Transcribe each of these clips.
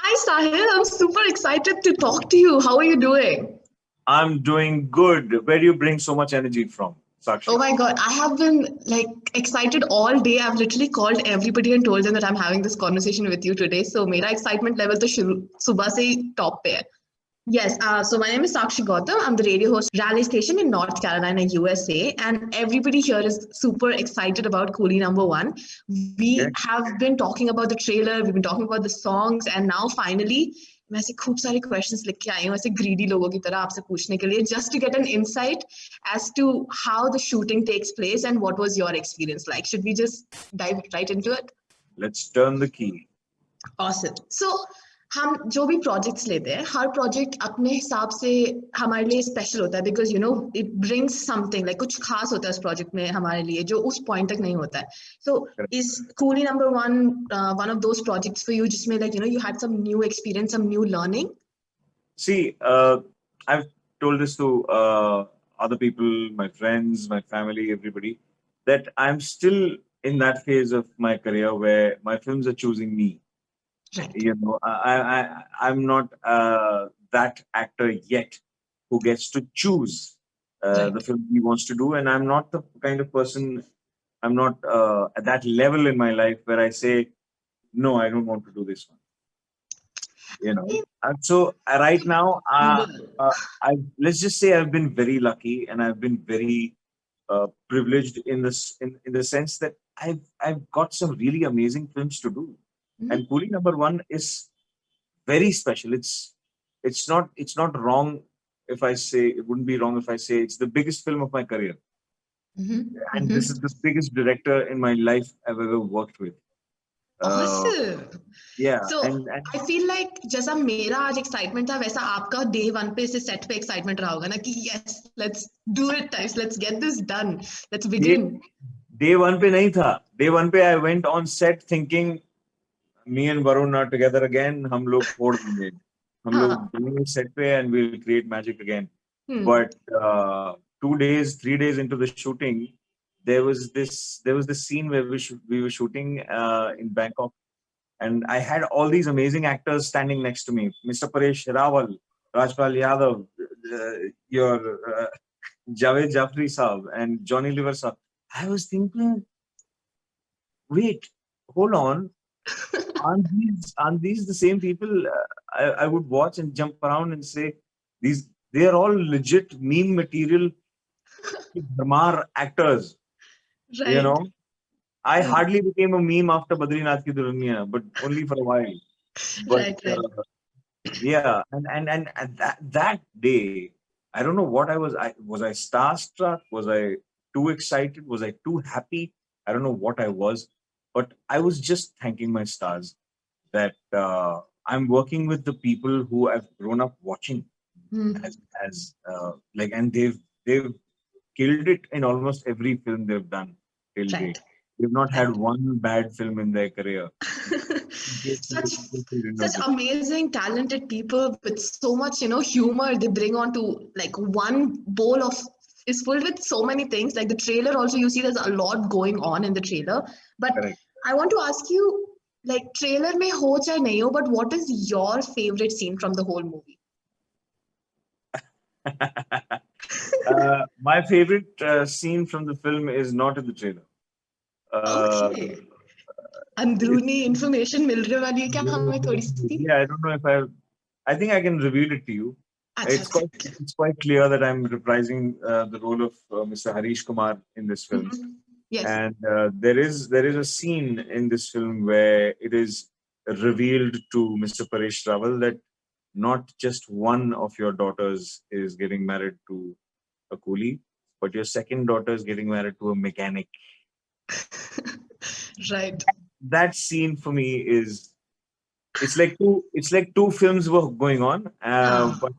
Hi, Sahil. I'm super excited to talk to you. How are you doing? I'm doing good. Where do you bring so much energy from, Oh Sakshi? my God, I have been like excited all day. I've literally called everybody and told them that I'm having this conversation with you today. So मेरा excitement level तो सुबह से ही top पे है. Yes, so my name is Sakshi Gautam. I'm the radio host Raleigh Station in North Carolina, USA, and everybody here is super excited about Coolie Number One. We Okay. have been talking about the trailer, we've been talking about the songs, and now finally, मैं ऐसे खूब सारे questions लिख के आई हूँ ऐसे greedy लोगों की तरह आपसे पूछने के लिए just to get an insight as to how the shooting takes place and what was your experience like. Should we just dive right into it? Let's turn the key. Awesome. So हम जो भी projects लेते हैं हर project अपने हिसाब से हमारे लिए स्पेशल होता है because you know it brings something like कुछ खास होता है उस प्रोजेक्ट में हमारे लिए जो उस पॉइंट तक नहीं होता है so Correct. Is Coolie number one of those projects for you जिसमें like you had some new experience some new learning See, I've told this to other people, my friends, my family, everybody, that I'm still in that phase of my career where my films are choosing me. Right You know, I'm not that actor yet who gets to choose the right film he wants to do, and I'm not the kind of person. I'm not at that level in my life where I say, no, I don't want to do this one. You know, so right now, I let's just say I've been very lucky, and I've been very privileged in in the sense that I've got some really amazing films to do, and Coolie Number One is very special. It's not wrong if I say it wouldn't be wrong if I say it's the biggest film of my career, and this is the biggest director in my life I've ever worked with. Uh, awesome yeah, so and I feel like जैसा मेरा आज excitement था वैसा आपका day one पे से set पे excitement रहा होगा ना कि yes let's do it times let's get this done let's day begin day one पे नहीं था. Day one पे I went on set thinking me and Varun are together again. हम लोग फोड़ देंगे. हम लोग हाँ जाएंगे set पे and we'll create magic again. Hmm But 2 days, 3 days into the shooting, there was this scene where we were shooting in Bangkok, and I had all these amazing actors standing next to me. Mr. Paresh Rawal, Rajpal Yadav, your Javed Jafri Saab, and Johnny Liver Saab. I was thinking, wait, hold on, aren't these the same people I would watch and jump around and say these they are all legit meme material Dharmar actors, you right know. I hardly became a meme after Badrinath Ki Dulhaniya, but only for a while. But right yeah, and that day, I don't know what I was I starstruck? Was I too excited? Was I too happy? I don't know what I was, but I was just thanking my stars that I'm working with the people who I've grown up watching Hmm. as like, and they've killed it in almost every film they've done till date. right They've not had right one bad film in their career. such They did not such do. amazing talented people with so much humor they bring onto like one bowl of is filled with so many things like the trailer also you see there's a lot going on in the trailer but Correct. I want to ask you like trailer mein ho chahe nahi ho but what is your favorite scene from the whole movie My favorite scene from the film is not in the trailer. Uh, okay अंदरूनी it's, information मिल रही वाली है क्या हमें थोड़ी सी yeah, I don't know if I think I can reveal it to you. अच्छा It's quite ठीक है it's quite clear that I'm reprising the role of Mr. Harish Kumar in this film, yes and there is a scene in this film where it is revealed to Mr. Paresh Rawal that not just one of your daughters is getting married to a coolie, but your second daughter is getting married to a mechanic. right That scene for me is it's like two films were going on, हाँ but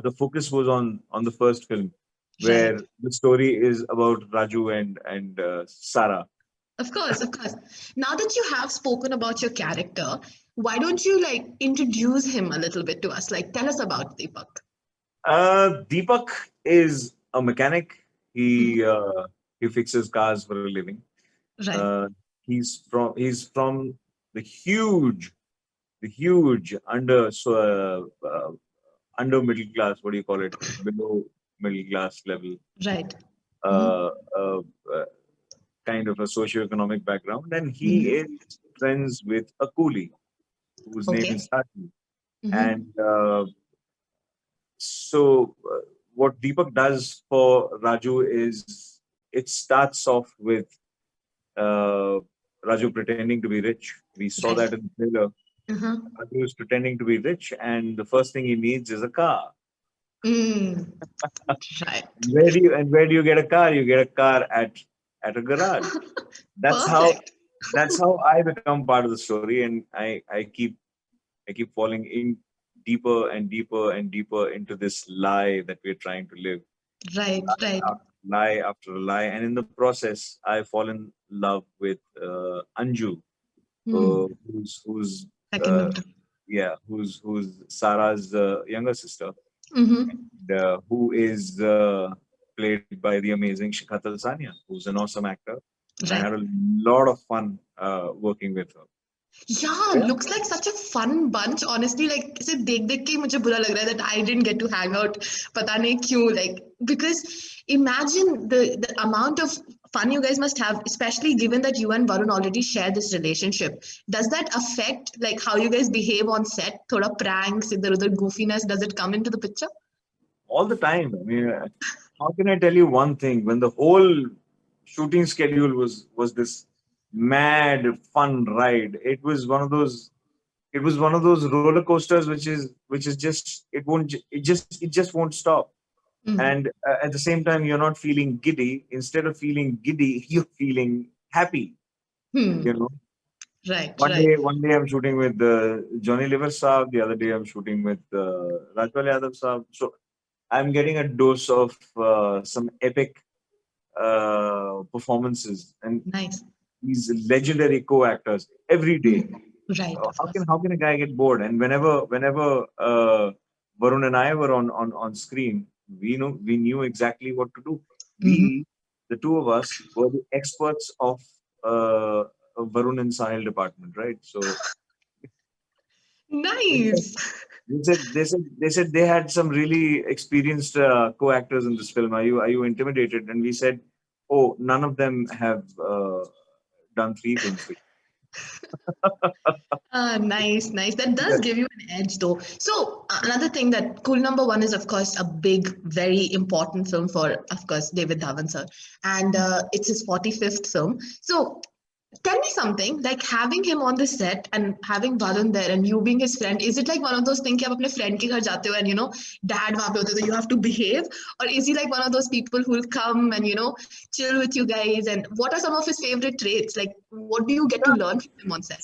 the focus was on the first film, right where the story is about Raju and Sarah. of course, of course. Now that you have spoken about your character, why don't you like introduce him a little bit to us? Like, tell us about Deepak. Deepak is a mechanic. Mhm. He fixes cars for a living. Right. Uh, he's from the the huge under middle class, what do you call it, below middle class level, Right. uh, uh, uh, kind of a socio-economic background, and he Mm-hmm. is friends with a coolie whose name Okay. is Sati. Mm-hmm. And so, what Deepak does for Raju is it starts off with uh, Raju pretending to be rich. We saw Right. that in the trailer. Uh-huh. Raju is pretending to be rich, and the first thing he needs is a car. Mm. Right. Where do you get a car? You get a car at a garage. That's how Perfect. that's how I become part of the story, and I keep falling in deeper and deeper and deeper into this lie that we're trying to live, Right. Right. lie after a lie, and in the process, I fall in love with Anju, Hmm. who's Second uh, member. yeah, who's Sarah's younger sister, Mm-hmm. who is played by the amazing Shikha Talsania, who's an awesome actor, and I Right. had a lot of fun working with her. Yeah, Yeah, looks like such a fun bunch. Honestly, like इसे देख के ही मुझे बुरा लग रहा है that I didn't get to hang out. पता नहीं क्यों, like because imagine the amount of fun you guys must have, especially given that you and Varun already share this relationship. Does that affect like how you guys behave on set? थोड़ा pranks, इधर उधर goofiness, does it come into the picture? all the time. I mean, how can I tell you one thing when the whole shooting schedule was this mad fun ride? It was one of those roller coasters which is just it just won't stop. Mm. And at the same time, you're not feeling giddy. Instead of feeling giddy, you're feeling happy. Hmm. You know, Right, one right. day, one day I'm shooting with Johnny Liver Saab. The other day I'm shooting with Rajpal Yadav Saab. So I'm getting a dose of some epic performances and Nice. these legendary co-actors every day. Hmm. Right, of How can course. how can a guy get bored? And whenever Varun and I were on screen, we knew exactly what to do. Hmm. The two of us, were the experts of Varun and Sahil department, right? So Nice. they said they had some really experienced co-actors in this film. Are you intimidated? And we said, oh, none of them have done three things for Ah, nice, nice. That does you. give you an edge, though. So, another thing that Cool Number One is, of course, a big, very important film for, of course, David Dhawan sir, and it's his 45th film. So, tell me something, like having him on the set and having Varun there and you being his friend, is it like one of those things कि आप अपने friend के घर जाते हो and dad वहाँ पे होते तो you have to behave, or is he like one of those people who will come and chill with you guys, and what are some of his favorite traits, like what do you get to learn from him on set?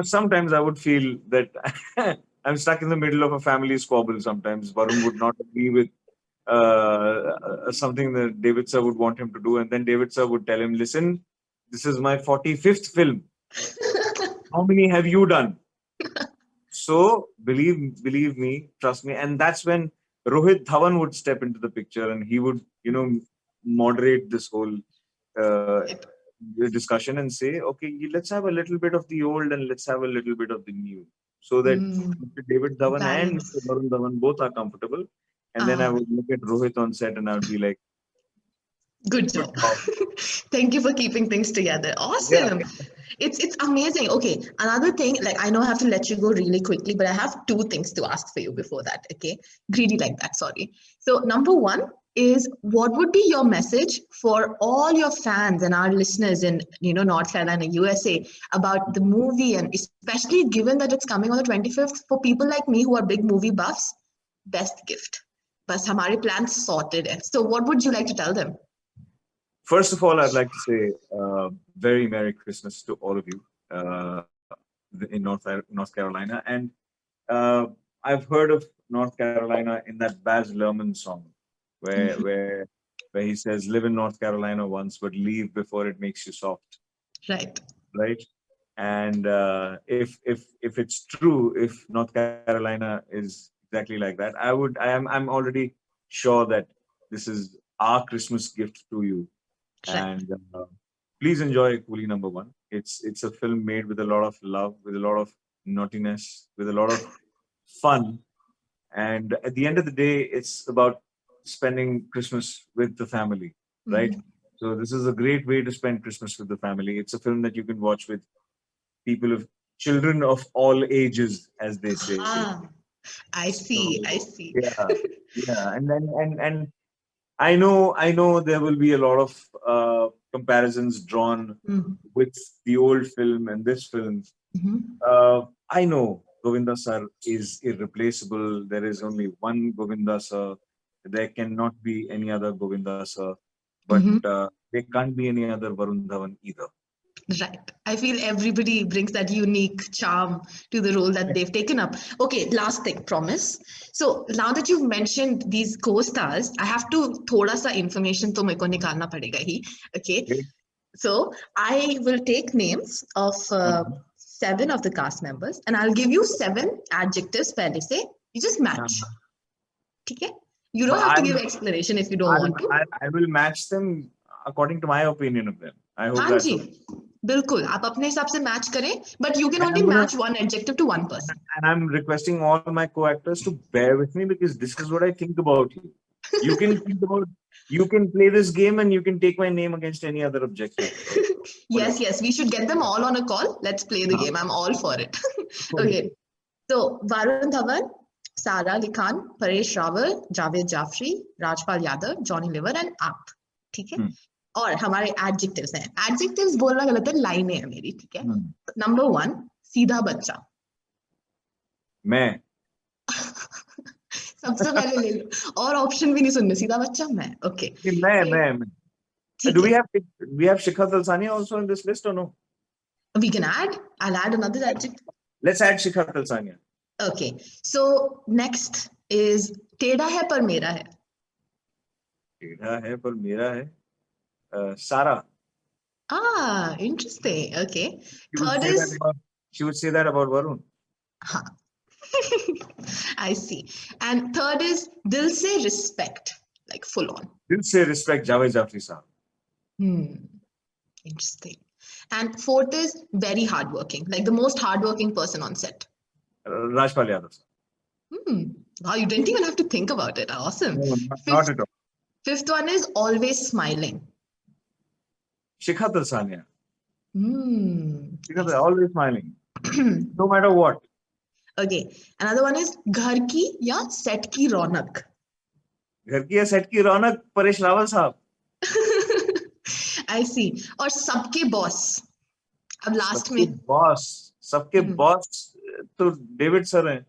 Sometimes I would feel that I'm stuck in the middle of a family squabble. Sometimes Varun would not agree with something that David sir would want him to do, and then David sir would tell him, "Listen, this is my 45th film. How many have you done?" So believe me, trust me, and that's when Rohit Dhawan would step into the picture, and he would, moderate this whole uh, discussion and say, okay, let's have a little bit of the old and let's have a little bit of the new, so that Mm, Mr. David Dhawan and Mr. balance. Varun Dhawan both are comfortable. And then I Ah, would look at Rohit on set and I would be like, good good job. job. Thank you for keeping things together. Yeah. Awesome. It's amazing. Okay, another thing, like I know I have to let you go really quickly, but I have two things to ask for you before that. Okay, greedy like that. Sorry. So number one is, what would be your message for all your fans and our listeners in North Carolina, USA, about the movie, and especially given that it's coming on the 25th, for people like me who are big movie buffs, best gift. बस हमारे plans sorted है. So what would you like to tell them? First of all, I'd like to say very Merry Christmas to all of you in North Carolina. And uh, I've heard of North Carolina in that Baz Luhrmann song, where Mhm. where where he says, "Live in North Carolina once, but leave before it makes you soft." Right. Right? And if it's true, if North Carolina is exactly like that, I'm already sure that this is our Christmas gift to you. Right. And please enjoy Coolie Number One. It's a film made with a lot of love, with a lot of naughtiness, with a lot of fun. And at the end of the day, it's about spending Christmas with the family, right? Mhm. So this is a great way to spend Christmas with the family. It's a film that you can watch with people of children of all ages, as they say. Ah, I see. I So see. yeah, yeah, and then and I know there will be a lot of comparisons drawn Mhm. with the old film and this film. Mhm. I know Govinda sir is irreplaceable. There is only one Govinda sir. There cannot be any other Govinda sir. But Mhm. there can't be any other Varun Dhawan either. Right. I feel everybody brings that unique charm to the role that they've taken up. Okay, last thing, promise. So now that you've mentioned these co-stars, I have to thoda sa information to meko nikalna padega hi. Okay. Okay? So I will take names of Uh-huh. 7 of the cast members and I'll give you 7 adjectives pehle se. You just match. Uh-huh. Okay? You don't But have to give explanation if you don't want to. I will match them according to my opinion of them. I hope हाँ that's ji, okay. बिल्कुल आप अपने हिसाब से match करें, but you can And only I'm gonna match one adjective to one person. and I'm requesting all my co-actors to bear with me because this is what I think about you. You can think about you can play this game and you can take my name against any other objective. Whatever. Yes, we should get them all on a call. Let's play the Huh? game. I'm all for it. Okay. Okay, so Varun Dhawan, Sara Ali Khan, Paresh Rawal, Javed Jafri, Rajpal Yadav, Johnny Liver and आप. ठीक है? Hmm. और हमारे adjectives हैं. Adjectives बोलना गलत है, लाइनें हैं मेरी. ठीक है? Hmm. नंबर 1, सीधा बच्चा. मैं सबसे पहले ले लो और ऑप्शन भी नहीं सुनने. सीधा बच्चा मैं. ओके. मैं. ठीक Do है. we have Shikhar Talsania also in this list or no? We can add. I'll add another adjective. Let's add Shikhar Talsania. Okay. So next is टेढ़ा है पर मेरा है. टेढ़ा है पर मेरा है. Sara. Ah, interesting. Okay. Third is She would say that about Varun. हाँ. I see. And third is दिल से respect, like full on. Didn't say respect Javed Jafri sahab. Interesting. And fourth is very hardworking, like the most hardworking person on set. Rajpal Yadav sahab. Wow, you didn't even have to think about it. Awesome. No, not at all. Fifth one is always smiling. Shikhar Talsania. Because always smiling. No matter what. Okay. Another one is घर की या set की रौनक. घर की या set की रौनक परेश रावल साहब. I see. और सबके boss. अब last में. सबके boss तो डेविड सर हैं.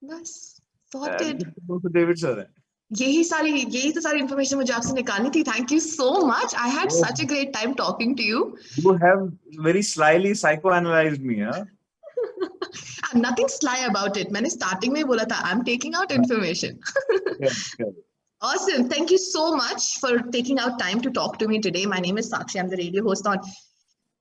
बस sorted. तो डेविड सर हैं. यही तो सारी information मुझे आपसे निकालनी थी. Thank you so much. I had such a great time talking to you. You have very slyly psychoanalyzed me, huh? Nothing sly about it. मैंने starting में बोला था I'm taking out information. Yeah. Awesome. Thank you so much for taking out time to talk to me today. My name is Sakshi. I'm the radio host on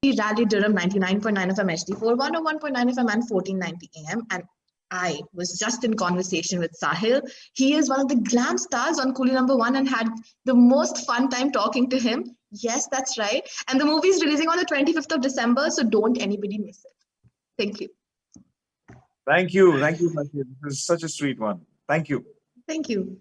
Rally Durham 99.9 FM HD4, 101.9 FM and 1490 AM. And I was just in conversation with Sahil. He is one of the glam stars on Coolie #1 and had the most fun time talking to him. Yes, that's right. And the movie is releasing on the 25th of December, so don't anybody miss it. Thank you. Thank you. This is such a sweet one. Thank you. Thank you.